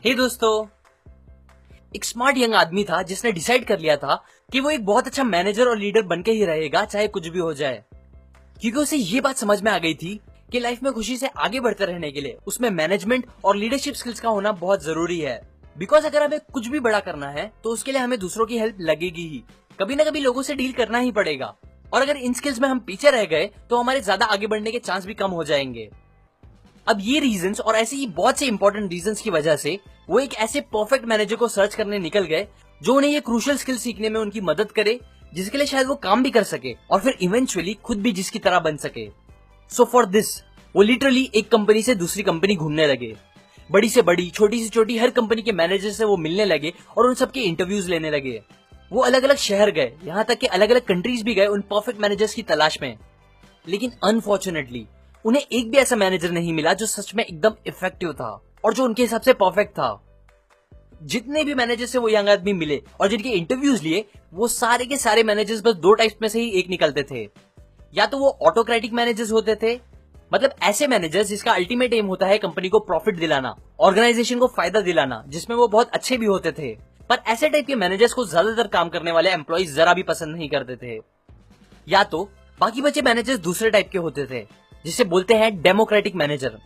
हे दोस्तों, एक smart young आदमी था जिसने डिसाइड कर लिया था कि वो एक बहुत अच्छा मैनेजर और लीडर बनके ही रहेगा, चाहे कुछ भी हो जाए। क्योंकि उसे ये बात समझ में आ गई थी कि लाइफ में खुशी से आगे बढ़ते रहने के लिए उसमें मैनेजमेंट और लीडरशिप स्किल्स का होना बहुत जरूरी है। बिकॉज अगर हमें कुछ भी बड़ा करना है तो उसके लिए हमें दूसरों की हेल्प लगेगी ही, कभी ना कभी लोगों से डील करना ही पड़ेगा। और अगर इन स्किल्स में हम पीछे रह गए तो हमारे ज्यादा आगे बढ़ने के चांस भी कम हो जाएंगे। अब ये रीजंस और ऐसे ही बहुत से इंपॉर्टेंट रीजंस की वजह से वो एक ऐसे परफेक्ट मैनेजर को सर्च करने निकल गए जो उन्हें ये क्रूशियल स्किल सीखने में उनकी मदद करे, जिसके लिए शायद वो काम भी कर सके और फिर इवेंचुअली खुद भी जिसकी तरह बन सके। सो फॉर दिस वो लिटरली एक कंपनी से दूसरी कंपनी घूमने लगे। बड़ी से बड़ी, छोटी से छोटी हर कंपनी के मैनेजर से वो मिलने लगे और उन सबके इंटरव्यूज लेने लगे। वो अलग अलग शहर गए, यहाँ तक कि अलग अलग कंट्रीज भी गए उन परफेक्ट मैनेजर्स की तलाश में। लेकिन अनफॉर्चुनेटली उन्हें एक भी ऐसा मैनेजर नहीं मिला जो सच में एकदम इफेक्टिव था और जो उनके हिसाब से परफेक्ट था। जितने भी मैनेजर से वो यंग आदमी मिले और जिनके इंटरव्यूज लिए, वो सारे के सारे मैनेजर्स बस दो टाइप्स में से ही एक निकलते थे। या तो वो ऑटोक्रेटिक मैनेजर्स होते थे, मतलब ऐसे मैनेजर्स जिसका अल्टीमेट एम होता है कंपनी को प्रॉफिट दिलाना, ऑर्गेनाइजेशन को फायदा दिलाना, जिसमें वो बहुत अच्छे भी होते थे। पर ऐसे टाइप के मैनेजर्स को ज्यादातर काम करने वाले एम्प्लॉइज जरा भी पसंद नहीं करते थे। या तो बाकी बचे मैनेजर्स दूसरे टाइप के होते थे, जिसे बोलते हैं डेमोक्रेटिक मैनेजर।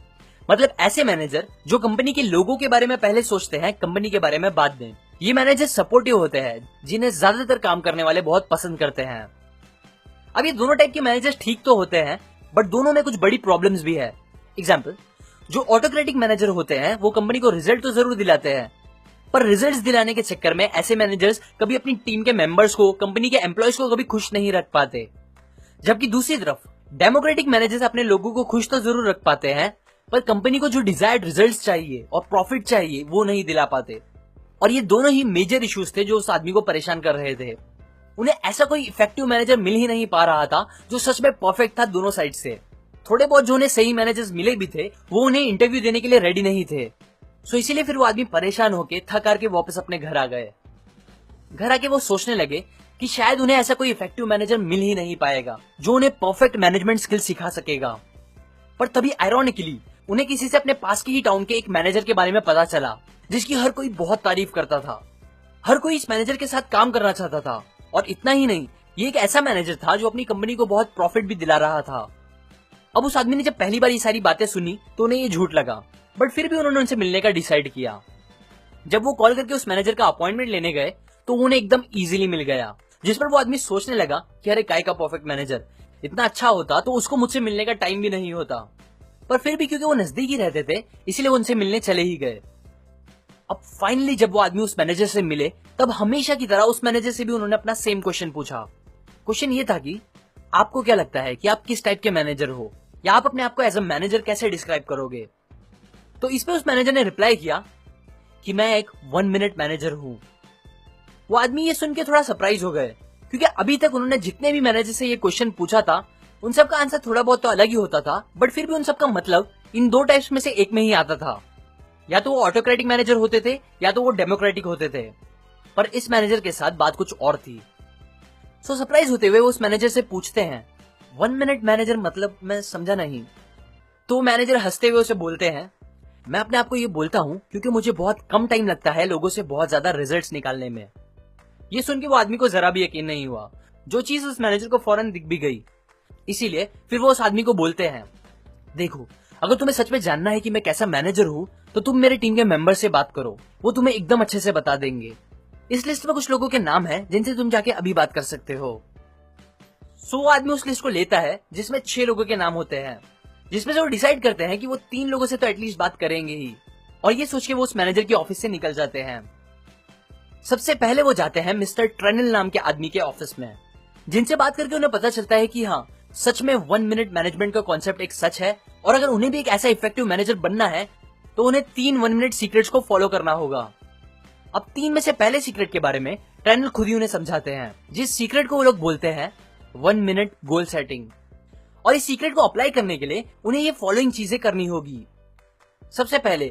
मतलब ऐसे मैनेजर जो कंपनी के लोगों के बारे में पहले सोचते हैं, कंपनी के बारे में बाद में। ये मैनेजर सपोर्टिव होते हैं, जिन्हें ज्यादातर काम करने वाले बहुत पसंद करते हैं। अब ये दोनों टाइप के मैनेजर्स ठीक तो होते हैं, बट दोनों में कुछ बड़ी प्रॉब्लम्स भी है। एग्जाम्पल, जो ऑटोक्रेटिक मैनेजर होते हैं वो कंपनी को रिजल्ट तो जरूर दिलाते हैं, पर रिजल्ट्स दिलाने के चक्कर में ऐसे मैनेजर्स कभी अपनी टीम के मेंबर्स को, कंपनी के एम्प्लॉयज को कभी खुश नहीं रख पाते। जबकि दूसरी तरफ डेमोक्रेटिक मैनेजर्स अपने लोगों को खुश तो जरूर रख पाते हैं, पर कंपनी को जो डिजायर्ड रिजल्ट्स चाहिए और प्रॉफिट चाहिए वो नहीं दिला पाते। और ये दोनों ही मेजर इश्यूज थे जो उस आदमी को परेशान कर रहे थे। उन्हें ऐसा कोई इफेक्टिव मैनेजर मिल ही नहीं पा रहा था जो सच में परफेक्ट था दोनों साइड से। थोड़े बहुत जो उन्हें सही मैनेजर्स मिले भी थे, वो उन्हें इंटरव्यू देने के लिए रेडी नहीं थे। सो इसीलिए फिर वो आदमी परेशान होकर थक हार के वापस अपने घर आ गए। घर आके वो सोचने लगे कि शायद उन्हें ऐसा कोई इफेक्टिव मैनेजर मिल ही नहीं पाएगा जो उन्हें परफेक्ट मैनेजमेंट स्किल सिखा सकेगा। पर तभी आयरॉनिकली उन्हें किसी से अपने पास के ही टाउन के एक मैनेजर के बारे में पता चला, जिसकी हर कोई बहुत तारीफ करता था। हर कोई इस मैनेजर के साथ काम करना चाहता था। और इतना ही नहीं, ये एक ऐसा मैनेजर था जो अपनी कंपनी को बहुत प्रॉफिट भी दिला रहा था। अब उस आदमी ने जब पहली बार ये सारी बातें सुनी तो उन्हें ये झूठ लगा, बट फिर भी उन्होंने उनसे मिलने का डिसाइड किया। जब वो कॉल करके उस मैनेजर का अपॉइंटमेंट लेने गए तो उन्हें एकदम इजीली मिल गया, जिस पर वो आदमी सोचने लगा कि अरे काय का परफेक्ट मैनेजर, इतना अच्छा होता तो उसको मुझसे मिलने का टाइम भी नहीं होता। पर फिर भी क्योंकि वो नजदीक ही रहते थे, इसलिए वो उनसे मिलने चले ही गए। अब फाइनली जब वो आदमी उस मैनेजर से मिले, तब हमेशा की तरह उस मैनेजर से भी उन्होंने अपना सेम क्वेश्चन पूछा। क्वेश्चन ये था कि आपको क्या लगता है कि आप किस टाइप के मैनेजर हो, या आप अपने आप को एज अ मैनेजर कैसे डिस्क्राइब करोगे। तो इस पे उस मैनेजर ने रिप्लाई किया कि मैं एक 1 मिनट मैनेजर हूं। वो आदमी ये सुन के थोड़ा सरप्राइज हो गए, क्योंकि अभी तक उन्होंने जितने भी मैनेजर से ये क्वेश्चन पूछा था उन सबका आंसर थोड़ा बहुत तो अलग ही होता था, बट फिर भी उन सबका मतलब इन दो टाइप्स में से एक में ही आता था। या तो वो ऑटोक्रेटिक मैनेजर होते थे या तो वो डेमोक्रेटिक होते थे। पर इस मैनेजर के साथ बात कुछ और थी। सो सरप्राइज होते हुए वो उस मैनेजर से पूछते हैं, 1 मिनट मैनेजर मतलब मैं समझा नहीं। तो मैनेजर हंसते हुए उसे बोलते हैं, मैं अपने आप को ये बोलता हूं क्योंकि मुझे बहुत कम टाइम लगता है लोगों से बहुत ज्यादा रिजल्ट्स निकालने में। ये सुन के वो आदमी को जरा भी यकीन नहीं हुआ, जो चीज उस मैनेजर को फौरन दिख भी गई। इसीलिए फिर वो उस आदमी को बोलते हैं, देखो अगर तुम्हें सच में जानना है कि मैं कैसा मैनेजर हूं तो तुम मेरे टीम के मेंबर से बात करो, वो तुम्हें एकदम अच्छे से बता देंगे। इस लिस्ट में कुछ लोगों के नाम हैं जिनसे तुम जाके अभी बात कर सकते हो। सो वो आदमी उस लिस्ट को लेता है जिसमें 6 लोगों के नाम होते हैं, जिसमें से वो डिसाइड करते हैं कि वो 3 लोगों से तो एटलीस्ट बात करेंगे ही। और ये सोच के वो उस मैनेजर के ऑफिस से निकल जाते हैं। सबसे पहले वो जाते हैं मिस्टर ट्रेनल नाम के आदमी के ऑफिस में, जिनसे बात करके उन्हें पता चलता है कि हाँ, सच में 1 मिनट मैनेजमेंट का कॉन्सेप्ट एक सच है, और अगर उन्हें भी एक ऐसा इफेक्टिव मैनेजर बनना है तो उन्हें 3 1 मिनट सीक्रेट्स को फॉलो करना होगा। अब 3 में से पहले सीक्रेट के बारे में ट्रेनल खुद ही उन्हें समझाते हैं, जिस सीक्रेट को वो लोग बोलते हैं 1 मिनट गोल सेटिंग। और इस सीक्रेट को अप्लाई करने के लिए उन्हें ये फॉलोइंग चीजें करनी होगी। सबसे पहले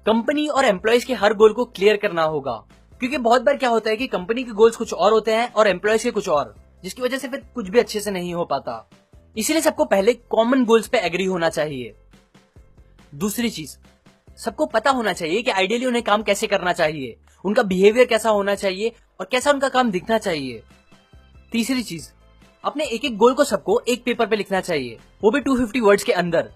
कंपनी और एम्प्लॉयज के हर गोल को क्लियर करना होगा, क्योंकि बहुत बार क्या होता है कि कंपनी के गोल्स कुछ और होते हैं और एम्प्लॉयज के कुछ और, जिसकी वजह से फिर कुछ भी अच्छे से नहीं हो पाता। इसीलिए सबको पहले कॉमन गोल्स पे एग्री होना चाहिए। दूसरी चीज, सबको पता होना चाहिए कि आइडियली उन्हें काम कैसे करना चाहिए, उनका बिहेवियर कैसा होना चाहिए और कैसा उनका काम दिखना चाहिए। तीसरी चीज, अपने एक एक गोल को सबको एक पेपर पे लिखना चाहिए, वो भी 250 वर्ड्स के अंदर।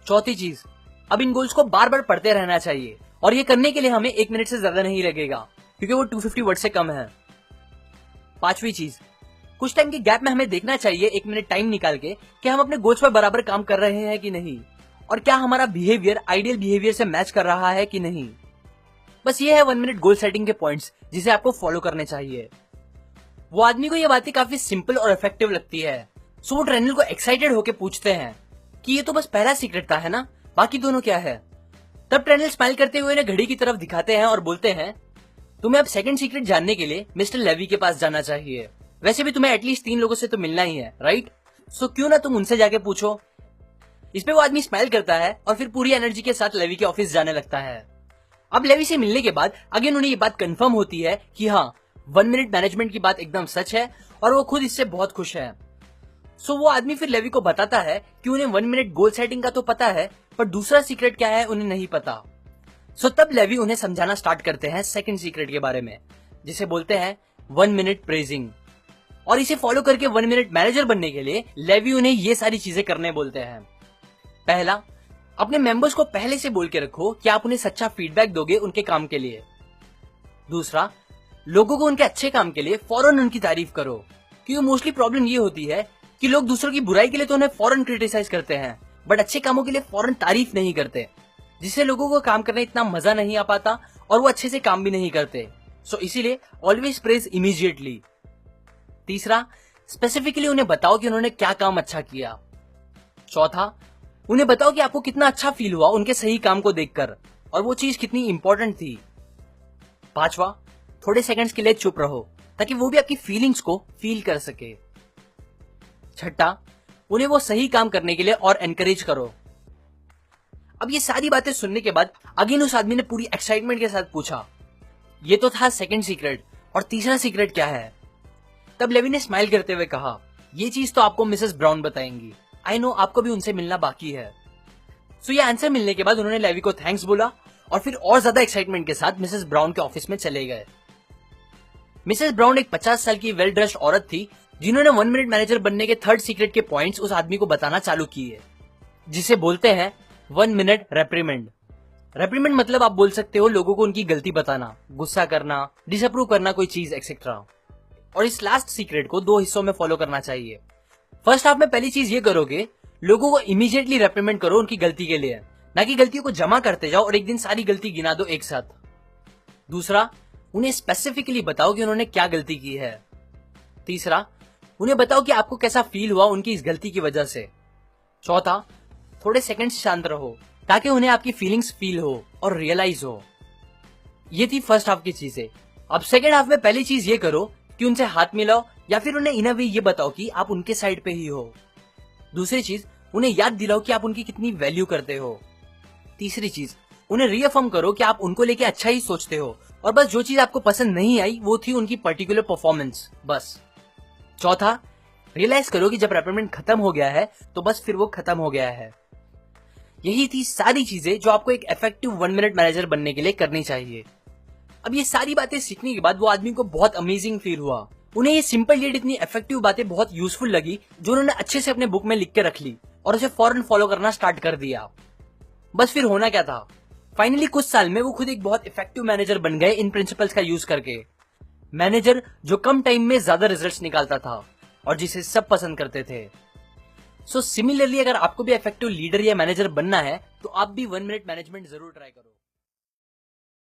चौथी चीज, अब इन गोल्स को बार बार पढ़ते रहना चाहिए और ये करने के लिए हमें 1 मिनट से ज्यादा नहीं लगेगा क्योंकि वो 250 वर्ड से कम है। पांचवी चीज, कुछ टाइम के गैप में हमें देखना चाहिए 1 मिनट टाइम निकाल के कि हम अपने गोल्स पर बराबर काम कर रहे हैं कि नहीं और क्या हमारा बिहेवियर आइडियल बिहेवियर से मैच कर रहा है कि नहीं। बस ये है 1 मिनट गोल सेटिंग के पॉइंट्स जिसे आपको फॉलो करने चाहिए। वो आदमी को ये बातें काफी सिंपल और इफेक्टिव लगती है, सो वो ट्रेनल को एक्साइटेड होकर पूछते हैं कि ये तो बस पहला सीक्रेट था है ना, बाकी दोनों क्या है। तब ट्रेनल स्माइल करते हुए उन्हें घड़ी की तरफ दिखाते हैं और बोलते हैं, तुम्हें अब सेकंड सीक्रेट जानने के लिए मिस्टर लेवी के पास जाना चाहिए। वैसे भी तुम्हें एटलीस्ट 3 लोगों से तो मिलना ही है, राइट? सो क्यों ना तुम उनसे जाके पूछो। इस पे वो आदमी स्माइल करता है और फिर पूरी एनर्जी के साथ लेवी के ऑफिस जाने लगता है। अब लेवी से मिलने के बाद अगेन उन्हें ये बात कंफर्म होती है कि हाँ, 1 मिनट मैनेजमेंट की बात एकदम सच है और वो खुद इससे बहुत खुश है। सो वो आदमी फिर लेवी को बताता है कि उन्हें 1 मिनट गोल सेटिंग का तो पता है, पर दूसरा सीक्रेट क्या है उन्हें नहीं पता। सो तब लेवी उन्हें समझाना स्टार्ट करते हैं सेकंड सीक्रेट के बारे में, जिसे बोलते हैं 1 मिनट प्रेजिंग। और इसे फॉलो करके 1 मिनट मैनेजर बनने के लिए लेवी उन्हें ये सारी चीजें करने बोलते हैं। पहला, अपने मेंबर्स को पहले से बोल के रखो कि आप उन्हें सच्चा फीडबैक दोगे उनके काम के लिए। दूसरा, लोगों को उनके अच्छे काम के लिए फौरन उनकी तारीफ करो, क्योंकि मोस्टली प्रॉब्लम ये होती है कि लोग दूसरों की बुराई के लिए तो उन्हें फौरन क्रिटिसाइज करते हैं, बट अच्छे कामों के लिए फौरन तारीफ नहीं करते, जिससे लोगों को काम करने इतना मजा नहीं आ पाता और वो अच्छे से काम भी नहीं करते। सो इसीलिए ऑलवेज प्रेज इमीडिएटली। तीसरा, स्पेसिफिकली उन्हें बताओ कि उन्होंने क्या काम अच्छा किया। चौथा, उन्हें बताओ कि आपको कितना अच्छा फील हुआ उनके सही काम को देखकर और वो चीज कितनी इंपॉर्टेंट थी। पांचवा, थोड़े सेकंड्स के लिए चुप रहो ताकि वो भी आपकी फीलिंग्स को फील कर सके। छठा, उन्हें वो सही काम करने के लिए और एनकरेज करो। अब ये सारी बातें सुनने के बाद अगेन उस आदमी ने पूरी एक्साइटमेंट के साथ पूछा, ये तो था सेकंड सीक्रेट, और तीसरा सीक्रेट क्या है? तब लेवी ने स्माइल करते हुए कहा, ये चीज तो आपको मिसेस ब्राउन बताएंगी। आई नो आपको भी उनसे मिलना बाकी है। सो ये आंसर मिलने के बाद उन्होंने लेवी को थैंक्स बोला और फिर और ज्यादा एक्साइटमेंट के साथ मिसेस ब्राउन के ऑफिस में चले गए। मिसेस ब्राउन एक 50 साल की वेल ड्रेस्ड औरत थी जिन्होंने 1 मिनट मैनेजर बनने के थर्ड सीक्रेट के पॉइंट्स उस आदमी को बताना चालू किए, जिसे बोलते हैं 1 मिनट रेप्रीमेंड। रेप्रीमेंड मतलब आप बोल सकते हो लोगों को उनकी गलती बताना, गुस्सा करना, डिसअप्रूव करना कोई चीज एक्सेट्रा। और इस लास्ट सीक्रेट को 2 हिस्सों में फॉलो करना चाहिए। फर्स्ट हाफ में पहली चीज ये करोगे, लोगों को इमीडिएटली रेप्रीमेंड करो उनकी गलती के लिए, ना कि गलतियों को जमा करते जाओ और एक दिन सारी गलती गिना दो एक साथ। दूसरा, उन्हें स्पेसिफिकली बताओ कि उन्होंने क्या गलती की है। तीसरा, उन्हें बताओ कि आपको कैसा फील हुआ उनकी इस गलती की वजह से। चौथा, थोड़े सेकंड्स शांत रहो ताकि उन्हें आपकी फीलिंग्स फील हो और रियलाइज हो। ये थी फर्स्ट हाफ की चीजें। अब सेकंड हाफ में पहली चीज ये करो कि उनसे हाथ मिलाओ या फिर उन्हें इन अ वे ये बताओ कि आप उनके साइड पे ही हो। दूसरी चीज, उन्हें याद दिलाओ कि आप उनकी कितनी वैल्यू करते हो। तीसरी चीज, उन्हें रीअफर्म करो कि आप उनको लेके अच्छा ही सोचते हो और बस जो चीज आपको पसंद नहीं आई वो थी उनकी पर्टिकुलर परफॉर्मेंस, बस। चौथा, रियलाइज करो कि जब रेप्रीमेंड खत्म हो गया है तो बस फिर वो खत्म हो गया है। यही थी सारी चीजें जो आपको एक इफेक्टिव 1 मिनट मैनेजर बनने के लिए करनी चाहिए। अब ये सारी बातें सीखने के बाद वो आदमी को बहुत अमेजिंग फील हुआ। उन्हें ये सिंपल येट इतनी इफेक्टिव बातें बहुत यूजफुल लगी जो उन्होंने अच्छे से अपने बुक में लिख के रख ली और उसे फौरन फॉलो करना स्टार्ट कर दिया। बस फिर होना क्या था, फाइनली कुछ साल में वो खुद एक बहुत इफेक्टिव मैनेजर बन गए इन प्रिंसिपल्स का यूज करके। मैनेजर जो कम टाइम में ज्यादा रिजल्ट्स निकालता था और जिसे सब पसंद करते थे। सो सिमिलरली अगर आपको भी इफेक्टिव लीडर या मैनेजर बनना है तो आप भी 1 मिनट मैनेजमेंट जरूर ट्राई करो।